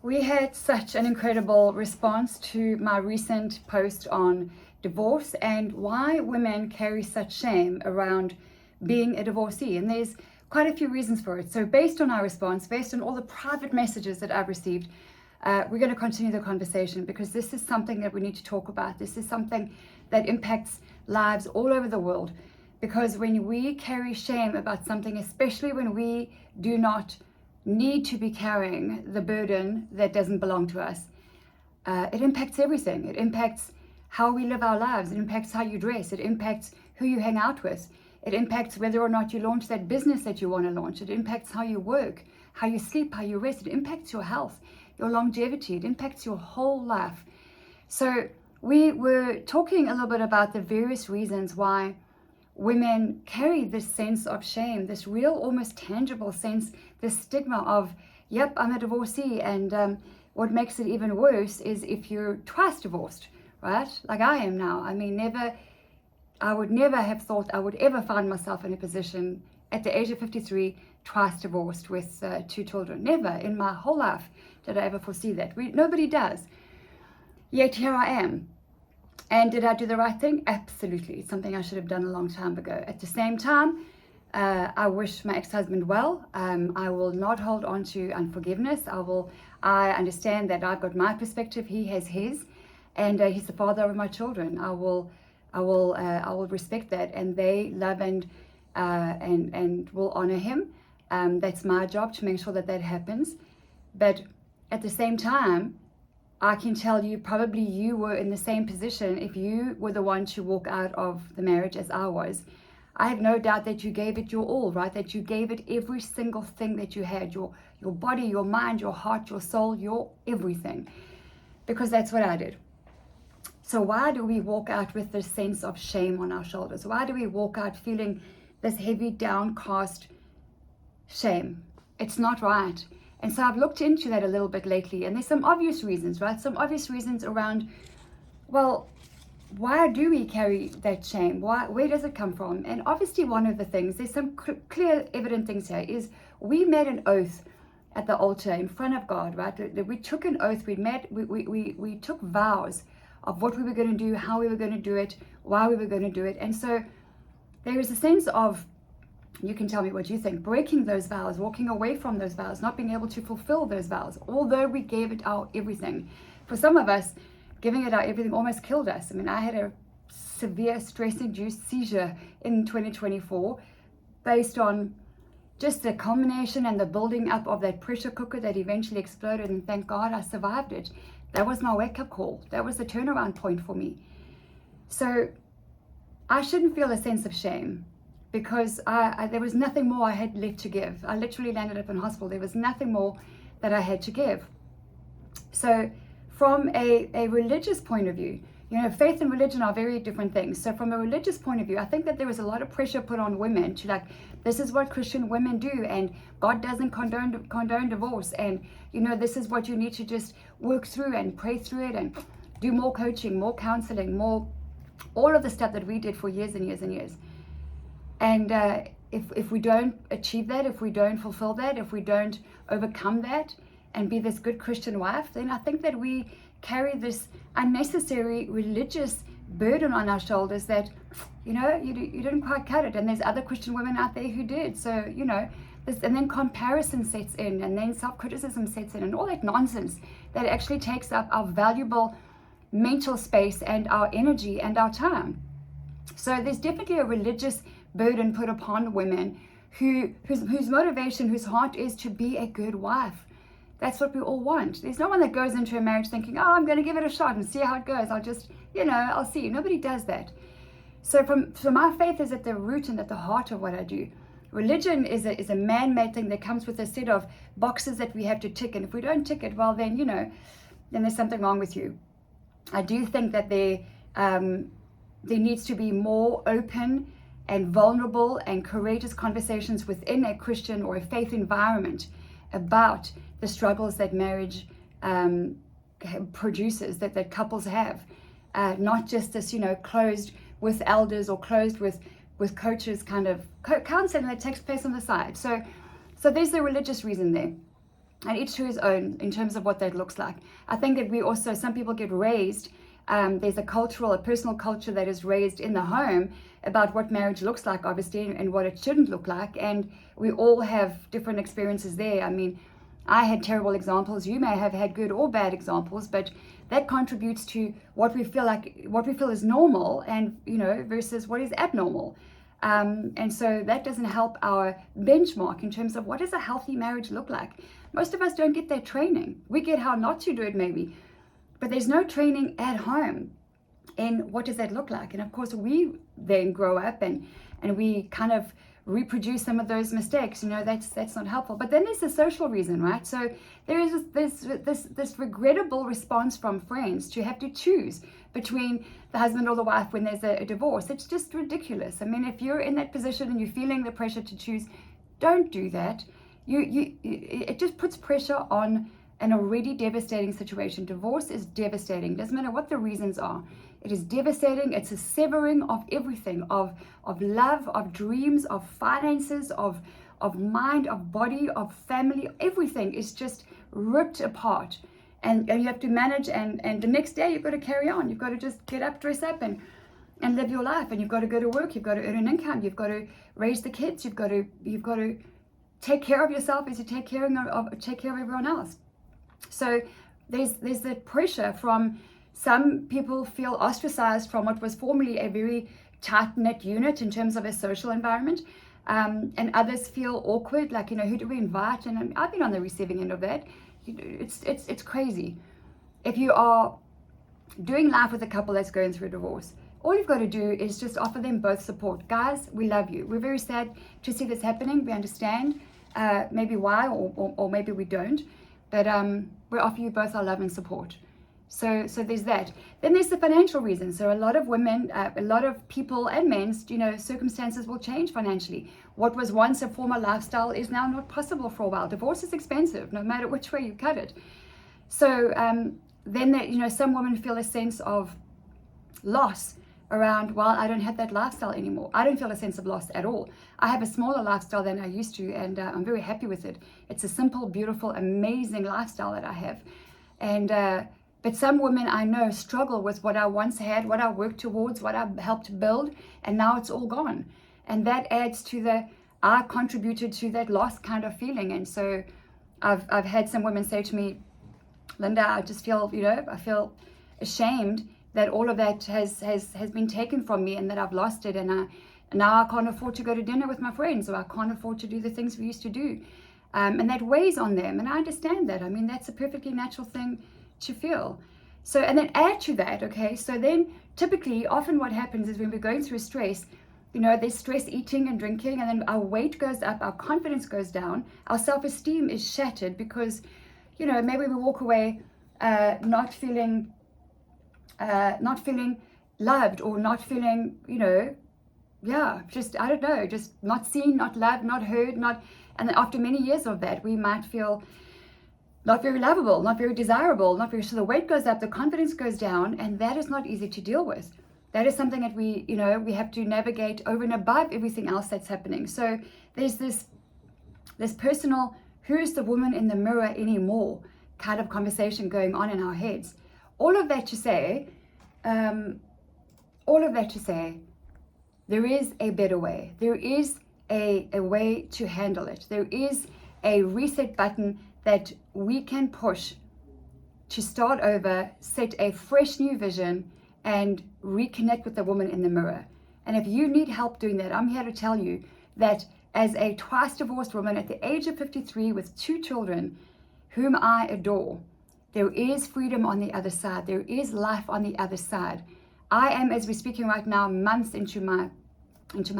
We had such an incredible response to my recent post on divorce and why women carry such shame around being a divorcee. And there's quite a few reasons for it. So based on our response, based on all the private messages that I've received, we're going to continue the conversation because this is something that we need to talk about. This is something that impacts lives all over the world. Because when we carry shame about something, especially when we do not need to be carrying the burden that doesn't belong to us, it impacts everything. It impacts how we live our lives. It impacts how you dress. It impacts who you hang out with. It impacts whether or not you launch that business that you want to launch. It impacts how you work, how you sleep, how you rest. It impacts your health, your longevity. It impacts your whole life. So we were talking a little bit about the various reasons why women carry this sense of shame, this real, almost tangible sense, this stigma of, yep, I'm a divorcee. And what makes it even worse is if you're twice divorced, right? Like I am now. I mean, I would never have thought I would ever find myself in a position at the age of 53, twice divorced with 2 children. Never in my whole life did I ever foresee that. Nobody does. Yet here I am. And did I do the right thing? Absolutely. It's something I should have done a long time ago. At the same time, I wish my ex-husband well. I will not hold on to unforgiveness. I understand that I've got my perspective. He has his, and he's the father of my children. I will respect that, and they love and will honor him. That's my job to make sure that that happens. But at the same time, I can tell you, probably you were in the same position if you were the one to walk out of the marriage as I was. I have no doubt that you gave it your all, right? That you gave it every single thing that you had, your body, your mind, your heart, your soul, your everything. Because that's what I did. So why do we walk out with this sense of shame on our shoulders? Why do we walk out feeling this heavy, downcast shame? It's not right. And so I've looked into that a little bit lately, and there's some obvious reasons, right? Some obvious reasons around, well, why do we carry that shame? Where does it come from? And obviously one of the things, there's some clear, evident things here, is we made an oath at the altar in front of God, right? We took an oath, we took vows of what we were going to do, how we were going to do it, why we were going to do it. And so there is a sense of, you can tell me what you think, breaking those vows, walking away from those vows, not being able to fulfill those vows, although we gave it our everything. For some of us, giving it our everything almost killed us. I mean, I had a severe stress-induced seizure in 2024 based on just the culmination and the building up of that pressure cooker that eventually exploded, and thank God I survived it. That was my wake-up call. That was the turnaround point for me. So I shouldn't feel a sense of shame, because there was nothing more I had left to give. I literally landed up in hospital. There was nothing more that I had to give. So from a religious point of view, you know, faith and religion are very different things. So from a religious point of view, I think that there was a lot of pressure put on women to, like, this is what Christian women do, and God doesn't condone divorce, and, you know, this is what you need to just work through and pray through it and do more coaching, more counseling, more, all of the stuff that we did for years and years and years. And if we don't achieve that, if we don't fulfill that, if we don't overcome that and be this good Christian wife, then I think that we carry this unnecessary religious burden on our shoulders that, you know, you didn't quite cut it. And there's other Christian women out there who did. So, you know, and then comparison sets in, and then self-criticism sets in, and all that nonsense that actually takes up our valuable mental space and our energy and our time. So there's definitely a religious burden put upon women whose motivation, whose heart is to be a good wife. That's what we all want. There's no one that goes into a marriage thinking, oh, I'm going to give it a shot and see how it goes. I'll just, you know, I'll see. Nobody does that. So my faith is at the root and at the heart of what I do. Religion is a man-made thing that comes with a set of boxes that we have to tick. And if we don't tick it, well, then, you know, then there's something wrong with you. I do think that there needs to be more open and vulnerable and courageous conversations within a Christian or a faith environment about the struggles that marriage produces, that couples have. Not just this, you know, closed with elders or closed with coaches kind of counseling that takes place on the side. So there's the religious reason there. and each to his own in terms of what that looks like. I think that we also, some people get raised, there's a personal culture that is raised in the home about what marriage looks like, obviously, and what it shouldn't look like. And we all have different experiences there. I mean, I had terrible examples. You may have had good or bad examples, but that contributes to what we feel is normal, and versus what is abnormal. And so that doesn't help our benchmark in terms of what does a healthy marriage look like. Most of us don't get that training. We get how not to do it maybe, but there's no training at home in what does that look like. And of course we then grow up and we kind of reproduce some of those mistakes. That's not helpful. But then there's the social reason, right? So there is this regrettable response from friends to have to choose between the husband or the wife when there's a divorce. It's just ridiculous. I mean, if you're in that position and you're feeling the pressure to choose, don't do that. It just puts pressure on an already devastating situation. Divorce is devastating. Doesn't matter what the reasons are. It is devastating. It's a severing of everything, of love, of dreams, of finances, of mind, of body, of family. Everything is just ripped apart. And you have to manage, and the next day you've got to carry on. You've got to just get up, dress up, and live your life. And you've got to go to work. You've got to earn an income. You've got to raise the kids. You've got to take care of yourself as you take care of everyone else. So there's the pressure from some people feel ostracized from what was formerly a very tight-knit unit in terms of a social environment, and others feel awkward, like, who do we invite? And I've been on the receiving end of that. It's crazy. If you are doing life with a couple that's going through a divorce, all you've got to do is just offer them both support. Guys, we love you. We're very sad to see this happening. We understand maybe why, or maybe we don't, but we offer you both our love and support. So there's that. Then there's the financial reason. So a lot of women, a lot of people and men, circumstances will change financially. What was once a former lifestyle is now not possible for a while. Divorce is expensive, no matter which way you cut it. So then some women feel a sense of loss around, well, I don't have that lifestyle anymore. I don't feel a sense of loss at all. I have a smaller lifestyle than I used to, and I'm very happy with it. It's a simple, beautiful, amazing lifestyle that I have. And but some women I know struggle with what I once had, what I worked towards, what I helped build, and now it's all gone. And that adds to I contributed to that loss kind of feeling. And so I've had some women say to me, Linda, I just feel, I feel ashamed that all of that has been taken from me, and that I've lost it, and now I can't afford to go to dinner with my friends, or I can't afford to do the things we used to do. And that weighs on them, and I understand that. I mean, that's a perfectly natural thing to feel. So, and then add to that, okay, so then typically often what happens is when we're going through stress, there's stress eating and drinking, and then our weight goes up, our confidence goes down, our self-esteem is shattered because, maybe we walk away not feeling loved, or not feeling, just, I don't know, just not seen, not loved, not heard, and then after many years of that, we might feel not very lovable, not very desirable, so the weight goes up, the confidence goes down, and that is not easy to deal with. That is something that we have to navigate over and above everything else that's happening. So there's this personal, who's the woman in the mirror anymore kind of conversation going on in our heads. All of that to say, there is a better way. There is a way to handle it. There is a reset button that we can push to start over, set a fresh new vision, and reconnect with the woman in the mirror. And if you need help doing that, I'm here to tell you that as a twice divorced woman at the age of 53 with 2 children whom I adore, there is freedom on the other side. There is life on the other side. I am, as we're speaking right now, months into my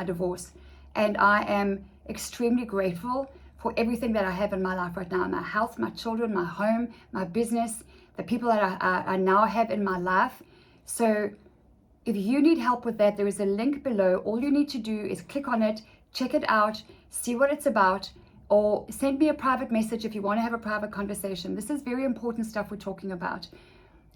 divorce, and I am extremely grateful for everything that I have in my life right now, my health, my children, my home, my business, the people that I now have in my life. So if you need help with that, there is a link below. All you need to do is click on it, check it out, see what it's about, or send me a private message if you want to have a private conversation. This is very important stuff we're talking about.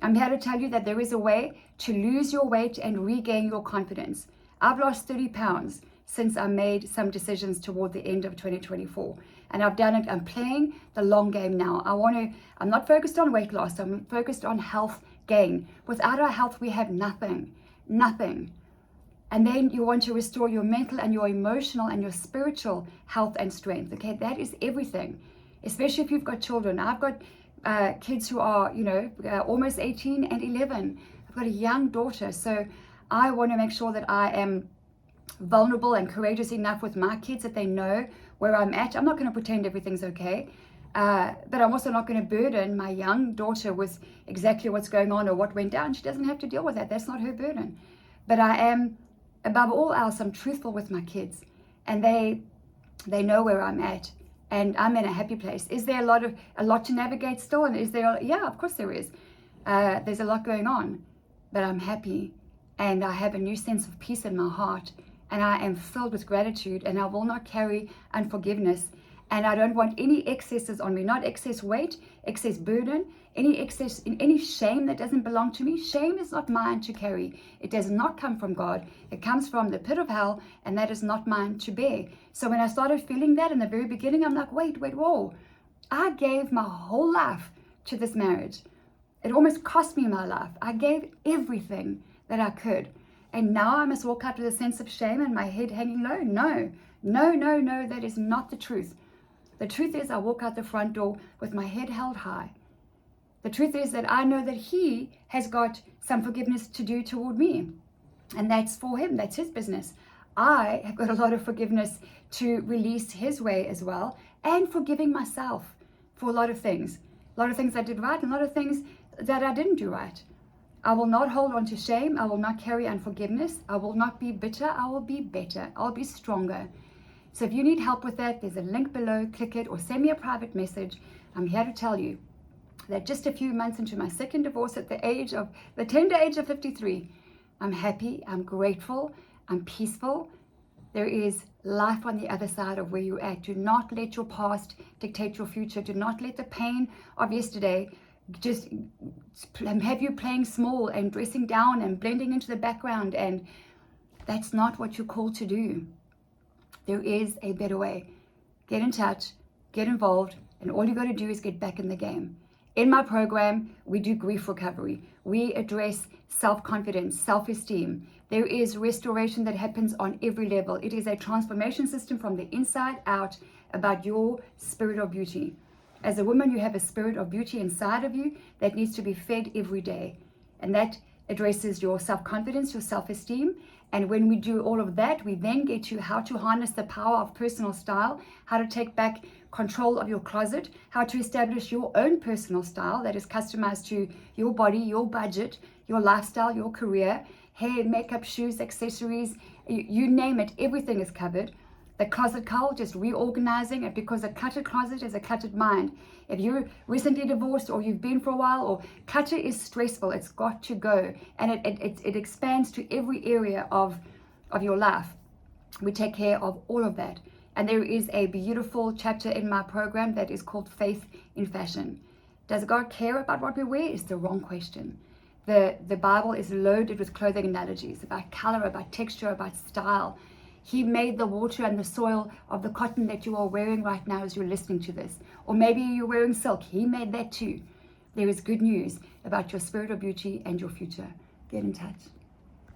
I'm here to tell you that there is a way to lose your weight and regain your confidence. I've lost 30 pounds since I made some decisions toward the end of 2024. And I've done it. I'm playing the long game now. I'm not focused on weight loss. I'm focused on health gain. Without our health, we have nothing. Nothing. And then you want to restore your mental and your emotional and your spiritual health and strength. Okay, that is everything. Especially if you've got children. I've got kids who are, almost 18 and 11. I've got a young daughter. So I want to make sure that I am vulnerable and courageous enough with my kids that they know where I'm at. I'm not going to pretend everything's okay. But I'm also not going to burden my young daughter with exactly what's going on or what went down. She doesn't have to deal with that. That's not her burden. But I am, above all else, I'm truthful with my kids. And they know where I'm at. And I'm in a happy place. Is there a lot to navigate still? And yeah, of course there is. There's a lot going on. But I'm happy. And I have a new sense of peace in my heart. And I am filled with gratitude. And I will not carry unforgiveness. And I don't want any excesses on me, not excess weight, excess burden, any shame that doesn't belong to me. Shame is not mine to carry. It does not come from God. It comes from the pit of hell, and that is not mine to bear. So when I started feeling that in the very beginning, I'm like, wait, whoa. I gave my whole life to this marriage. It almost cost me my life. I gave everything that I could. And now I must walk out with a sense of shame and my head hanging low. No, that is not the truth. The truth is I walk out the front door with my head held high. The truth is that I know that he has got some forgiveness to do toward me. And that's for him. That's his business. I have got a lot of forgiveness to release his way as well. And forgiving myself for a lot of things. A lot of things I did right and a lot of things that I didn't do right. I will not hold on to shame. I will not carry unforgiveness. I will not be bitter. I will be better. I'll be stronger. So if you need help with that, there's a link below. Click it or send me a private message. I'm here to tell you that just a few months into my second divorce at the tender age of 53, I'm happy, I'm grateful, I'm peaceful. There is life on the other side of where you're at. Do not let your past dictate your future. Do not let the pain of yesterday just have you playing small and dressing down and blending into the background. And that's not what you're called to do. There is a better way. Get in touch, get involved, and all you got to do is get back in the game. In my program, we do grief recovery. We address self-confidence, self-esteem. There is restoration that happens on every level. It is a transformation system from the inside out about your spirit of beauty. As a woman, you have a spirit of beauty inside of you that needs to be fed every day. And that addresses your self-confidence, your self-esteem. And when we do all of that, we then get to how to harness the power of personal style, how to take back control of your closet, how to establish your own personal style that is customized to your body, your budget, your lifestyle, your career, hair, makeup, shoes, accessories, you name it, everything is covered. The closet cull, just reorganizing it, because a cluttered closet is a cluttered mind. If you're recently divorced or you've been for a while, or clutter is stressful, it's got to go. And it expands to every area of your life. We take care of all of that. And there is a beautiful chapter in my program that is called Faith in Fashion. Does God care about what we wear? Is the wrong question. The Bible is loaded with clothing analogies about color, about texture, about style. He made the water and the soil of the cotton that you are wearing right now as you're listening to this. Or maybe you're wearing silk. He made that too. There is good news about your spirit of beauty and your future. Get in touch.